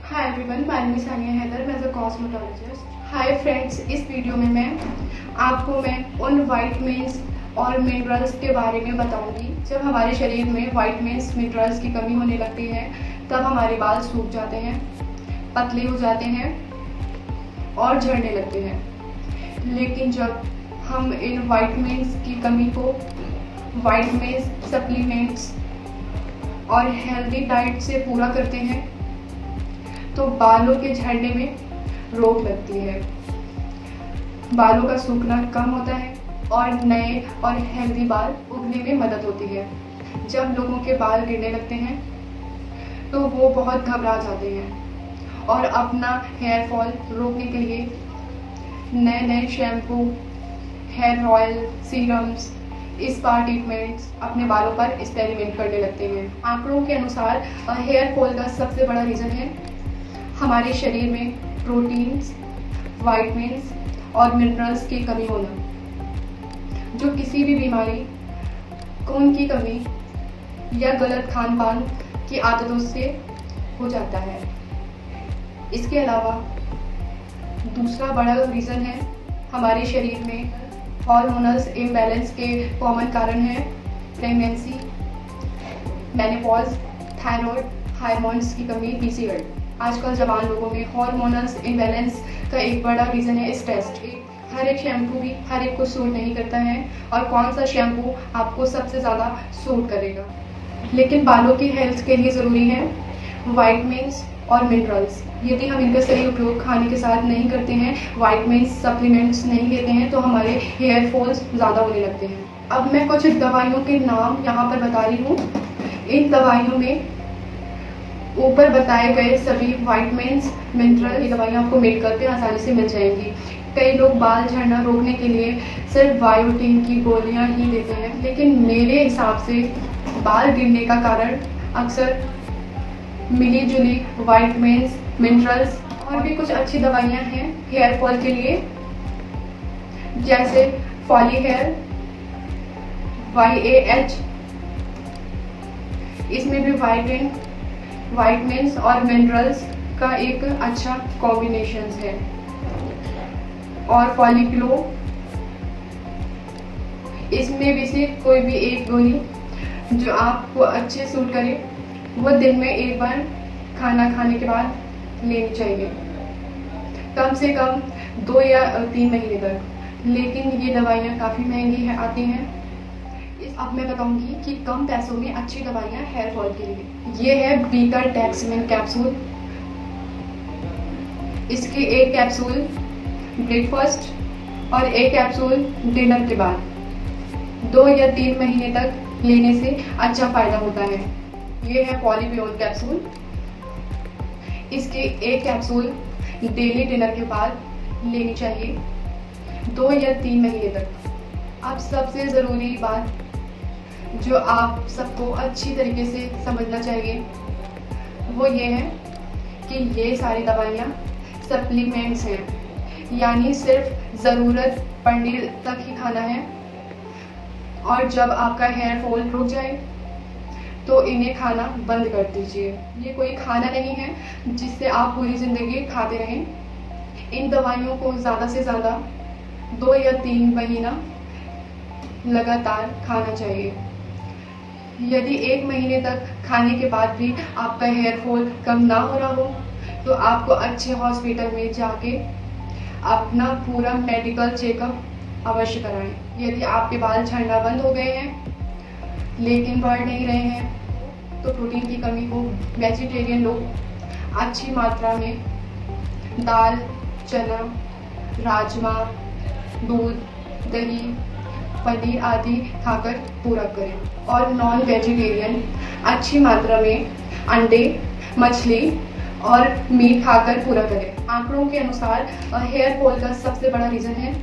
Hi everyone, my name is Sania Haider, मैं as a cosmetologist. Hi friends, इस video में मैं आपको उन वाइटमिन्स और मिनरल्स के बारे में बताऊंगी। जब हमारे शरीर में वाइटमिन्स मिनरल्स की कमी होने लगती है तब हमारे बाल सूख जाते हैं, पतले हो जाते हैं और झड़ने लगते हैं। लेकिन जब हम इन वाइटमिन्स की कमी को वाइटमिन्स सप्लीमेंट्स और हेल्दी डाइट से पूरा करते हैं तो बालों के झड़ने में रोक लगती है, बालों का सूखना कम होता है और नए और हेल्दी बाल उगने में मदद होती है। जब लोगों के बाल गिरने लगते हैं तो वो बहुत घबरा जाते हैं और अपना हेयर फॉल रोकने के लिए नए नए shampoo, hair oil, serums, spa treatments अपने बालों पर एक्सपेरिमेंट करने लगते हैं। आंकड़ों के अनुसार हेयर फॉल का सबसे बड़ा रीज़न है हमारे शरीर में प्रोटीन्स, वाइटमिन्स और मिनरल्स की कमी होना, जो किसी भी बीमारी, खून की कमी या गलत खान पान की आदतों से हो जाता है। इसके अलावा दूसरा बड़ा रीज़न है हमारे शरीर में हार्मोनल इम्बैलेंस के कॉमन कारण है प्रेगनेंसी, मेनोपॉज, थायराइड, हार्मोन्स की कमी, पीसीओडी। आजकल जवान लोगों में हार्मोनल इम्बैलेंस का एक बड़ा रीज़न है स्ट्रेस। हर एक शैम्पू भी हर एक को सूट नहीं करता है और कौन सा शैम्पू आपको सबसे ज़्यादा सूट करेगा। लेकिन बालों की हेल्थ के लिए ज़रूरी है वाइटमिन्स और मिनरल्स। यदि हम इनका सही उपयोग खाने के साथ नहीं करते हैं, वाइटमिन्स सप्लीमेंट्स नहीं लेते हैं तो हमारे हेयर फॉल्स ज़्यादा होने लगते हैं। अब मैं कुछ दवाइयों के नाम यहाँ पर बता रही हूँ। इन दवाइयों में ऊपर बताए गए सभी वाइटमिन्स, मिनरल की दवाइयाँ आपको मेडिकल पे आसानी से मिल जाएंगी। कई लोग बाल झड़ना रोकने के लिए सिर्फ बायोटिन की गोलियाँ ही लेते हैं, लेकिन मेरे हिसाब से बाल गिरने का कारण अक्सर मिली जुली वाइटमिन्स, मिनरल्स और भी कुछ अच्छी दवाइयाँ हैं हेयर फॉल के लिए, जैसे फॉली हेयर, YAH। इसमें भी वाइटमिन्स और मिनरल्स का एक अच्छा कॉम्बिनेशन है। और फॉलिक्लो, इसमें भी से कोई भी एक गोली जो आपको अच्छे सूट करे वो दिन में एक बार खाना खाने के बाद लेनी चाहिए, कम से कम 2 या 3 महीने तक। लेकिन ये दवाइयाँ काफ़ी महंगी आती हैं। अब मैं बताऊंगी कि कम पैसों में अच्छी दवाइयाँ हेयर फॉल के लिए। ये है बीकर टैक्समिन कैप्सूल। इसकी एक कैप्सूल ब्रेकफास्ट और एक कैप्सूल डिनर के बाद 2 या 3 महीने तक लेने से अच्छा फायदा होता है। ये है पॉलीबियोन कैप्सूल। इसकी एक कैप्सूल डेली डिनर के बाद लेनी चाहिए 2 या 3 महीने तक। अब सबसे ज़रूरी बात जो आप सबको अच्छी तरीके से समझना चाहिए वो ये है कि ये सारी दवाइयाँ सप्लीमेंट्स हैं, यानी सिर्फ ज़रूरत पड़ने तक ही खाना है और जब आपका हेयर फॉल रुक जाए तो इन्हें खाना बंद कर दीजिए। ये कोई खाना नहीं है जिससे आप पूरी ज़िंदगी खाते रहें। इन दवाइयों को ज़्यादा से ज़्यादा 2 या 3 महीना लगातार खाना चाहिए। यदि 1 महीने तक खाने के बाद भी आपका हेयर फॉल कम ना हो रहा हो तो आपको अच्छे हॉस्पिटल में जाके अपना पूरा मेडिकल चेकअप अवश्य कराएं। यदि आपके बाल झड़ना बंद हो गए हैं लेकिन बढ़ नहीं रहे हैं तो प्रोटीन की कमी हो। वेजिटेरियन लोग अच्छी मात्रा में दाल, चना, राजमा, दूध, दही, पनीर आदि खाकर पूरा करें और नॉन वेजिटेरियन अच्छी मात्रा में अंडे, मछली और मीट खाकर पूरा करें। आंकड़ों के अनुसार हेयर फॉल का सबसे बड़ा रीज़न है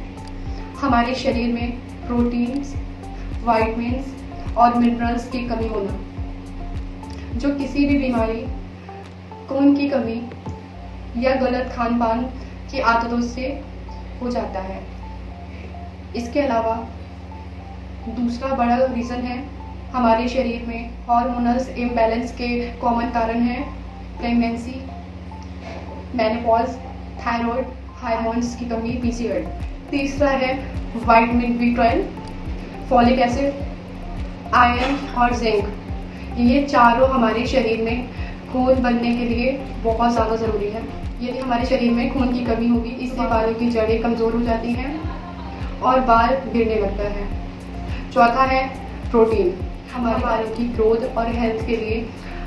हमारे शरीर में प्रोटीन्स, वाइटमिन्स और मिनरल्स की कमी होना, जो किसी भी बीमारी, खून की कमी या गलत खान पान की आदतों से हो जाता है। इसके अलावा दूसरा बड़ा रीज़न है हमारे शरीर में हार्मोनल इम्बैलेंस के कॉमन कारण है प्रेगनेंसी, मेनोपॉज, थायराइड, हार्मोन्स की कमी, पीसीओएस। तीसरा है vitamin B12, folic acid, iron और जिंक। ये चारों हमारे शरीर में खून बनने के लिए बहुत ज़्यादा ज़रूरी है। यदि हमारे शरीर में खून की कमी होगी, इससे बालों की जड़ें कमज़ोर हो जाती हैं और बाल गिरने लगता है। चौथा है प्रोटीन। हमारे बालों की ग्रोथ और हेल्थ के लिए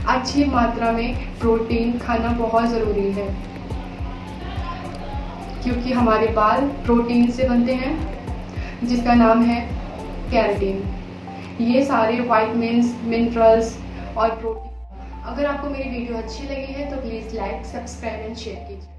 अच्छी मात्रा में प्रोटीन खाना बहुत ज़रूरी है, क्योंकि हमारे बाल प्रोटीन से बनते हैं, जिसका नाम है केराटिन। ये सारे विटामिन्स, मिनरल्स और प्रोटीन। अगर आपको मेरी वीडियो अच्छी लगी है तो please like, subscribe and share कीजिए।